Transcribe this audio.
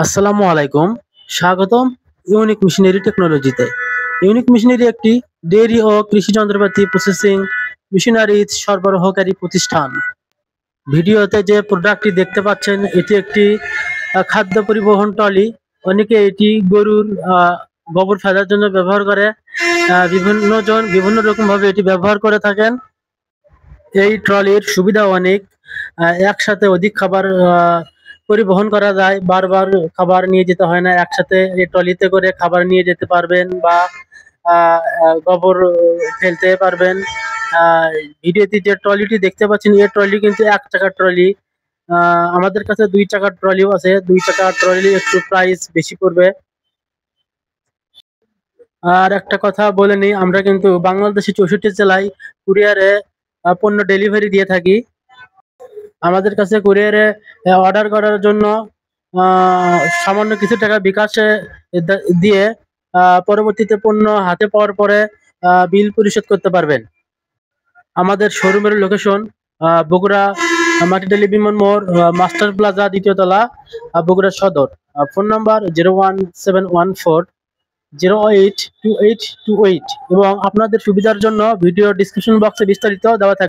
আসসালামু আলাইকুম। স্বাগতম ইউনিক মেশিনারি টেকনোলজিতে। ইউনিক মেশিনারি একটি ডেইরি ও কৃষি যন্ত্রপাতি প্রসেসিং মেশিনারিজ সরবরাহকারী প্রতিষ্ঠান। ভিডিওতে যে প্রোডাক্টটি দেখতে পাচ্ছেন এটি একটি খাদ্য পরিবহন ট্রলি। অনেকে এটি গরুর গোবর ফেলার জন্য ব্যবহার করে। বিভিন্ন জন বিভিন্ন রকম ভাবে এটি ব্যবহার করে থাকেন। এই ট্রলির সুবিধা অনেক। একসাথে অধিক খাবার পরিবহন করা যায়। বারবার খাবার নিয়ে যেতে হয় না। একসাথে এই ট্রলিতে করে খাবার নিয়ে যেতে পারবেন বা গোবর ফেলতে পারবেন। ভিডিওতে যে ট্রলিটি দেখতে পাচ্ছেন এই ট্রলি কিন্তু ১ চাকার ট্রলি। আমাদের কাছে ২ চাকার ট্রলিও আছে। ২ চাকার ট্রলি একটু প্রাইস বেশি পড়বে। আর একটা কথা বলে নিই, আমরা কিন্তু বাংলাদেশের ৬৪ জেলায় কুরিয়ারে পণ্য ডেলিভারি দিয়ে থাকি। আমাদের কাছে কুরিয়ারে অর্ডার করার জন্য সামান্য কিছু টাকা বিকাশে দিয়ে পরবর্তীতে পণ্য হাতে পাওয়ার পরে বিল পরিশোধ করতে পারবেন। আমাদের শোরুমের লোকেশন বগুড়া মাটিডালি বিমান মোড়, মাস্টার প্লাজা ২য় তলা, বগুড়া সদর। ফোন নাম্বার 01714 082828 এবং আপনাদের সুবিধার জন্য ভিডিও ডেসক্রিপশন বক্সে বিস্তারিত দেওয়া থাকবে।